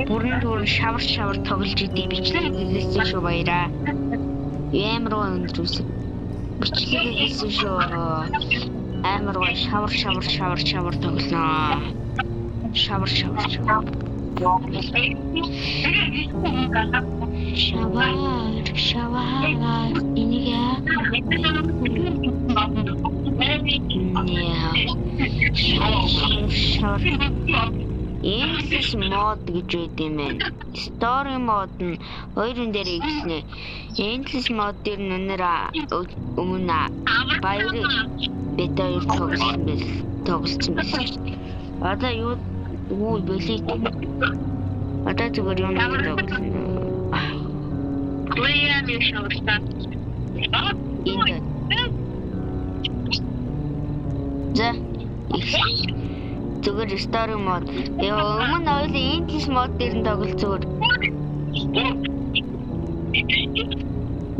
Бүрэн шавар тоглож идэв бичлэг хийсэн шүү баяраа. Ямар өндрөөс бичлэг хийсэн шүү. Амар гоо шавар тоглоно. Шавар. Инига. Шавар. Endless mode гэж үүд юм байна. Story mode нь хоёрын дээр игснэ. Endless mode дээр нэр өмнө баяр бета 2 тоглосон байсан. Одоо юу бэлээ. Одоо зүгээр юм тоглосон. Уян юм шаварсан. Зүгээр story mode. Өмнө хоёул endless mode дээр нь тоглож зүгээр.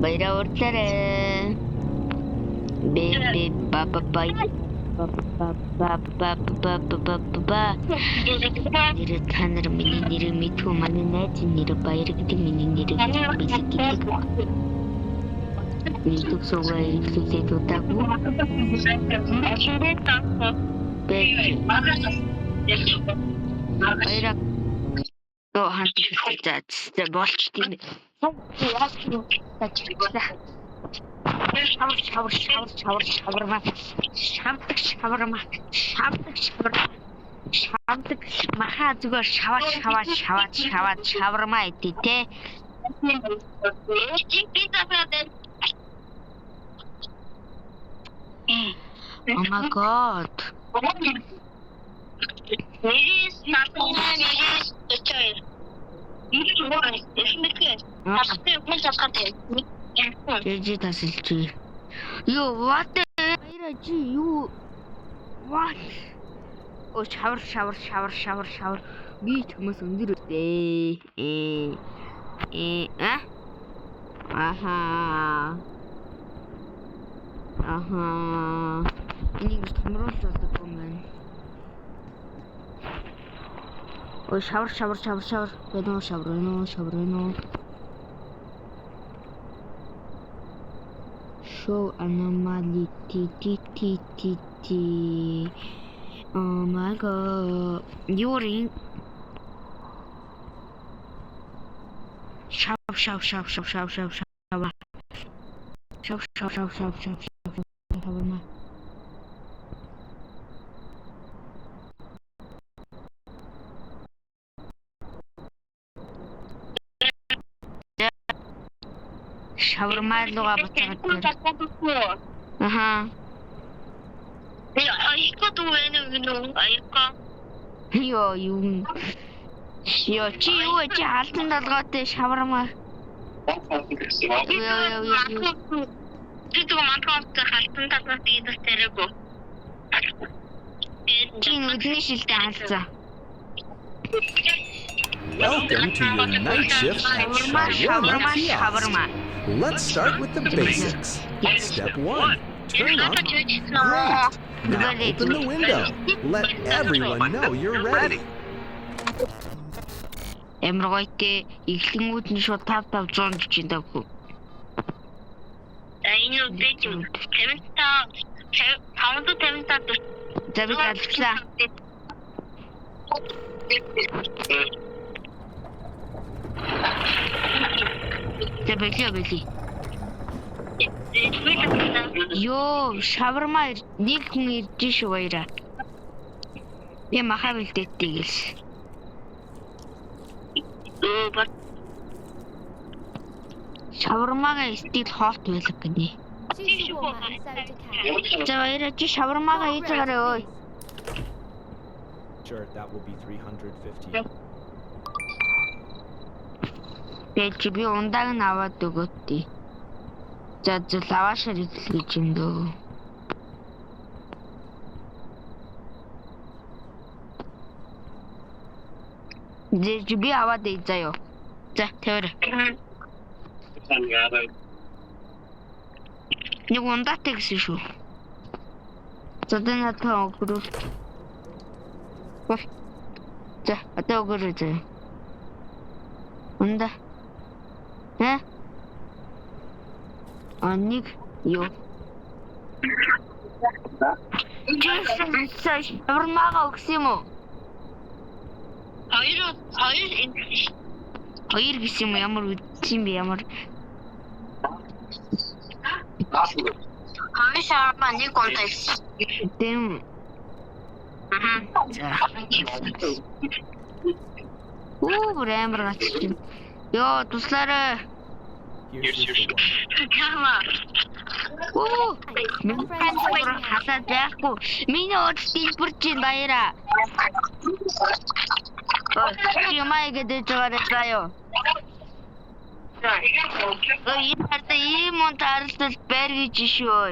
Баяраа урдлаарай. Бай. Нэр танар миний нэр мэдгүй манай найз нэр баяр гэдэг миний нэр бэлэг. Нийтг суугаа хэлээд удаагүй. Баяраа хант хийчихсэн болч тийм. Шавдаг маха зүгээр шавармаа идэ те. Oh my god. Жижиг тасалж. Юу what? Юу what? О шавар. Би ч хүмүүс өндөр үстэй. Аха. Энийг томруулж болдог юм байна. Ой шавар. Бэнүү шавар. Show anomaly. Oh my god. You're Shove. Shawarma луга бацаад. Аха. Аико аико. Юу. Чи хаалтан толгойтой шаварма. Тэдэг мантралт хаалтан толгойтой идэх тэрэгөө. Чи нүдний шилтэй хаалцаа. Welcome to your night shift at Shawarma Kiosk. Let's start with the basics. Step 1. Turn on. Great. Now open the window. Let everyone know you're ready. Эмрогойтэй ихлэнгүүд нь шууд 500 жижиг давгүй. Энэ үдээ 550 Завид алцлаа. Бэли. Ёо, шаварма нэг хүн ирж шүү баяраа. Би махаа бэлдээдтэй гэлс. Шавармага стил хот байлаг гинэ. За баяраа чи шавармага хийж байгаарай ой. Sure, that will be 350. Бэлч би ундааг нь аваад өгөөдэй. За лавашаар идэл гэж юм дөө. Дэж би аваад ий заяа. За тэр. Нэг ундаатай гэсэн шүү. За дэнэ таа өгөрөө. За, одоо өгөөрэй заяа. Унда. Нэг юу? Жишээ шавармаага өгсөн юм уу? Хоёр гэсэн юм ямар үдсэн бэ ямар? Хоёр шаварма нэг контекст. Дэм. Амар гацчих. Ёо, туслаарай. Here's your one. Минь хасаад байхгүй. Миний өөд дэлбэр чинь баяраа. Ямаа гэдэг жагараа заяа. Энэ харта ийм монтарлал байр гэж шүү.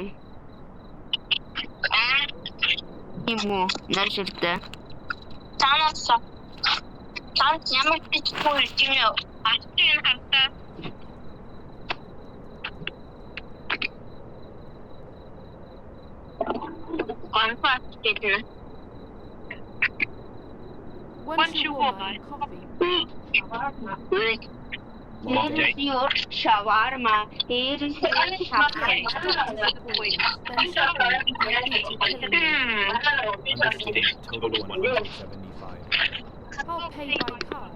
Ийм үү, наршилтай. Таанаас. Таанаас ямар ч зүйл тийм үү? Ачийн хантаа. Once you want coffee. Here's your shawarma. Here's your shawarma. Understood. Total 175. I'll pay by card.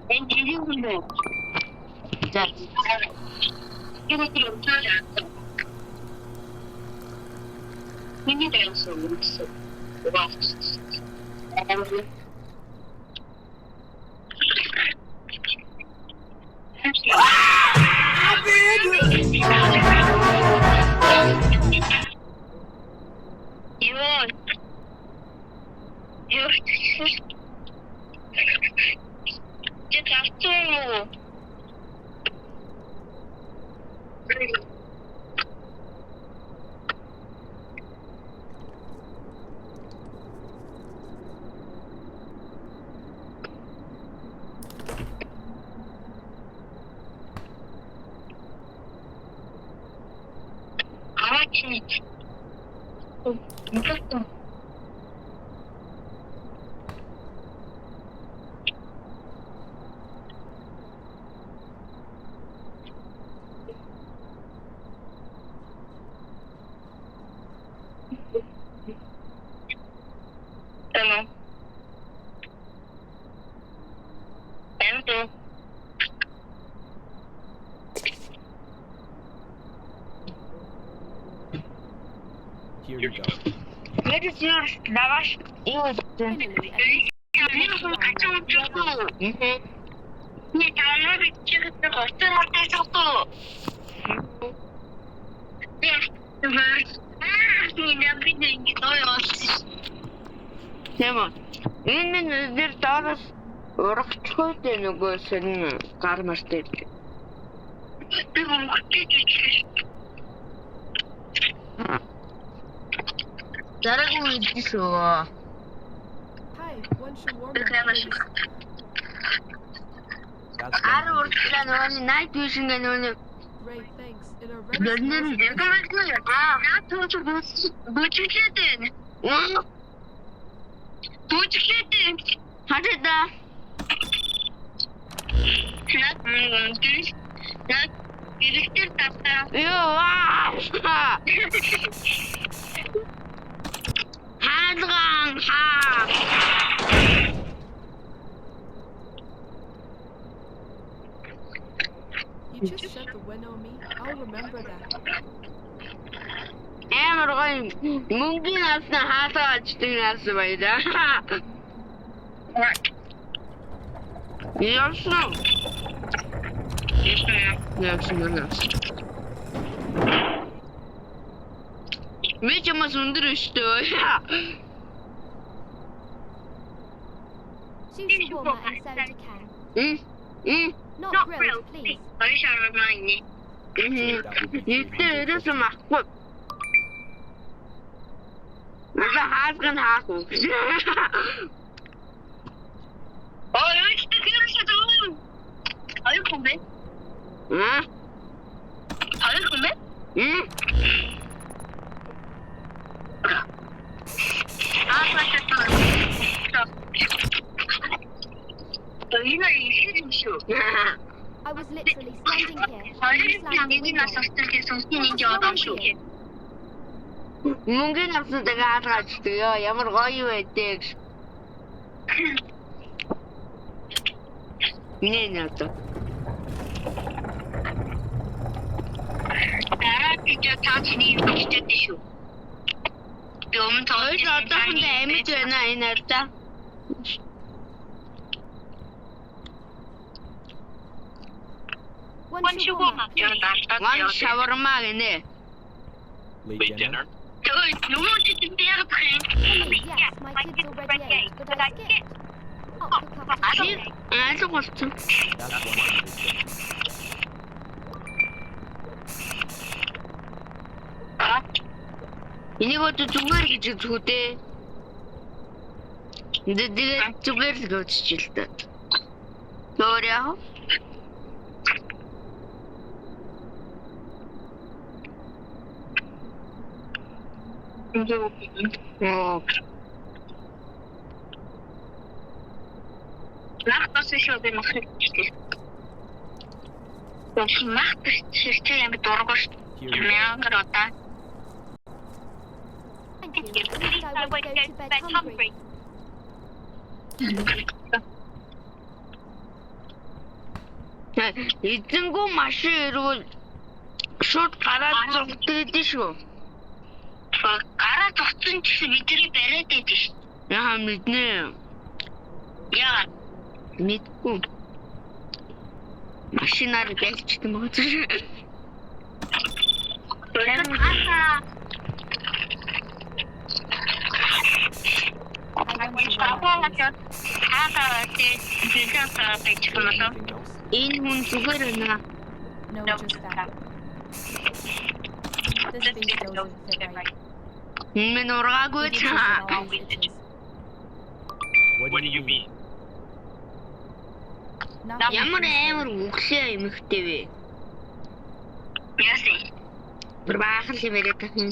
Here you go. Here's your lavash. Тэма. Энэ нэр дараас урагчгүй дээ нөгөө сэн гар мартай. Дараагийн үед шүү. Hi, once you warm That's Ар 100. урдлаа нөгөө night vision гэх нөгөө Great, thanks. In a гэрнэр хатада ёо хаалган хаа You just shut the window on me. I'll remember that. Амар гоё мөнгөний насна хаалгаа очдөг нас баяда. Яасан. Яасан. Мэч юмас өндөр өштэй. Sushi warmer and soda can. Not grilled, please. Ирэсэн махгүй. Наа хаалган хаахгүй. I was literally standing here. and you Хоёрын slammed the нэг нас window. устдал сүнсний нэг одон шүү. Мөнгөний авсдаг хаалгаж ёо ямар гоё байдаг. Нэ одоо. Дараа видео таачны бичдэг шүү. Би өмнө Хоёр одоохондоо амьд байна энэ ардаа. One shawarma, please. One shawarma гинэ. Late dinner? Нөгөө ч тийм яг байна. Yes, my kids already ate, but I skipped. I'll cook up a Чи алга болсон. That's one thing they said. Энийг одоо зүгээр гэж үзхүүдээ. Тэгээд зүгээр л үзчих л та. Өөр яа? Оо. Нахтас шүү би мах хийчихлээ. Мах хийчих юм дургаш. Here we go. Мянгар удаа. Thank you. At least I won't go to bed hungry. Эзэнгүү машин ирвэл шууд гараад зогтдод шүү. Гараа зогцсон чинь бидний бариад байдаг шүү. Яа мэднэ. Яа. Мэдгүй. Машинаар бэлчдэг юм байна. I want shawarma, please. Anything else? Энэ хүн зүгээр байна. No, just that. This face doesn't fit right. Минь ургаагүй It itches цаа. and always itches. What do you mean? Nothing Ямар feels амар үглээ эмхтэй вэ? Яасан. Бүр баахан л юм яриад тахын.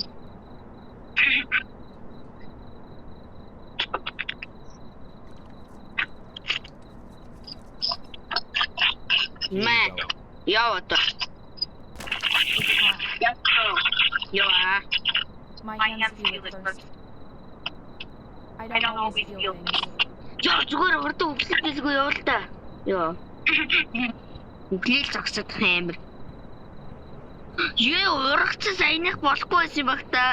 Here Мэ, we go. яа одоо. Яа. My hands feel it first. I don't always feel things. Яа зүгээр урд үглээсгүй явал та. Яа. Үглээл зогсоод амар. Яа урагцсан саянах болохгүй байсан юм баг та.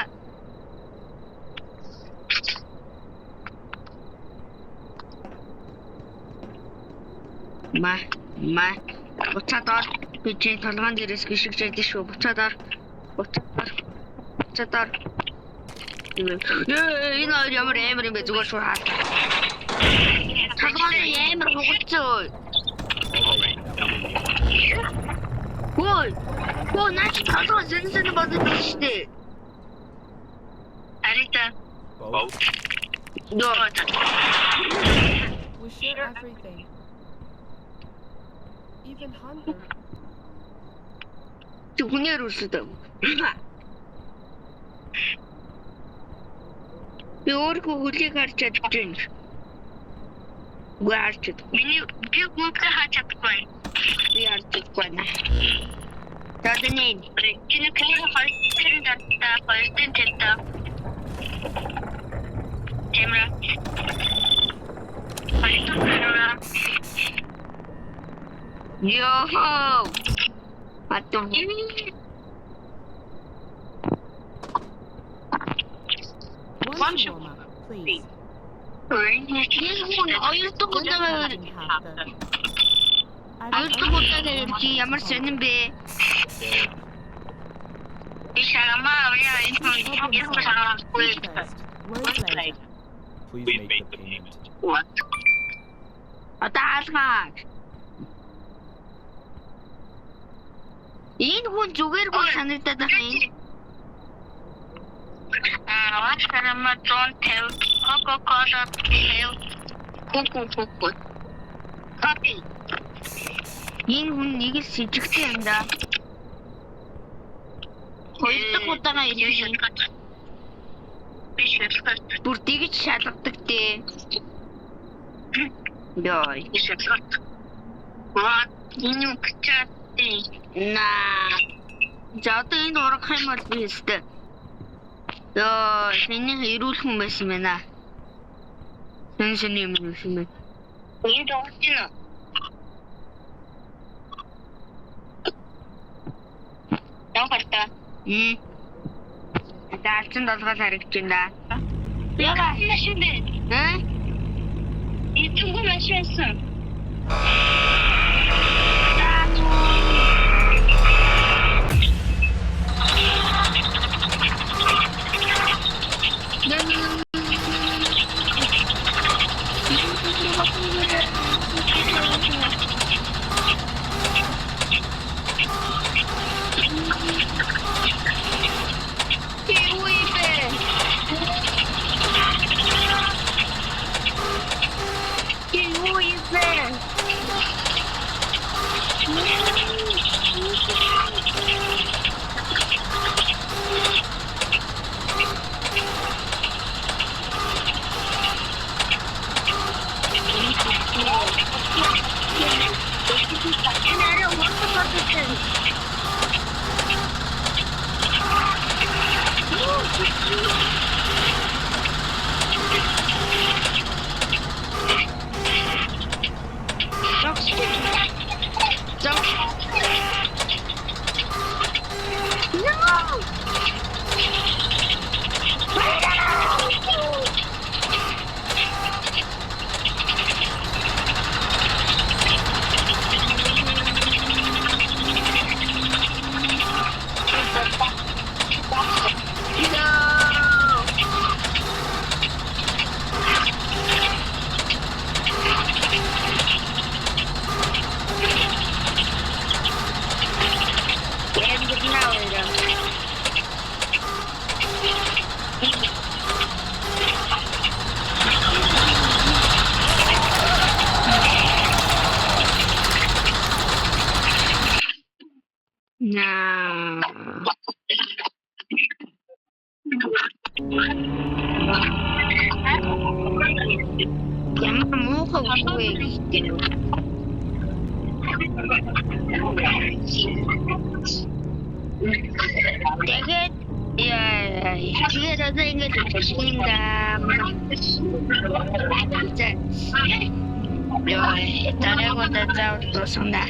Ма. Буцаад ор. Би чи толгоон дээрээс гიშгэж байдаг шүү. Буцаад ор. Буцаад ор. Энэ хоёр ямар амар юм бэ зүгээр шууд хаа. Толгоон амар хугалцсан. Alright, now we're in. Хөөе наач толгоо зэнсэн бодож байна шүү дээ. Арита. Both? Яа. We share everything. Even hunger. Түгнэр үсэдэг. Би өөрөө хөлийг харж чадчихжээ. Үгүй харж чадахгүй. Би гүнзгий хаач чадахгүй. Би харж чадахгүй наа. Тэдний Чиний клиент хоёрын датаа хоёрын тэлтаа. Камера. Хоёрын. Йоо. Атом. One shawarma, please. Энэ хоёр дахь удаа Didn't have the. хоёр дахь удаа гэж ямар сонирн бэ? Ишарама яа энэ яг шараа. First, where's Leila? Please make the payment. What? Одоо хаалгаа. Энэ хүн зүгээргүй санагдаад байна юм. Ишарама don't tell. Coca-Cola tell. Coca-Cola. Copy. Энэ хүн нэг л сэжигтэй юм да. Хоёр дахь удаага ирсэн. Би шалгаж. Бүр тэгж шалгадаг дээ. Яй. Би шалгаж. Энэ үгчтэй. За одоо энд урах юм бол би өстэй. Яа, миний эрүүл хүн байсан байна. Сэнсэн юм юм байна. Энэ догтино. Яахарта. Даалчин долгоол харагдаж байна. Яга машин데. 이쪽으로 마셨어. Ямар муухай үгүй гэдэг. Тэгээд тэгээд одоо ингэж юм даа. Яа, тарайгуудаа заавал туусна.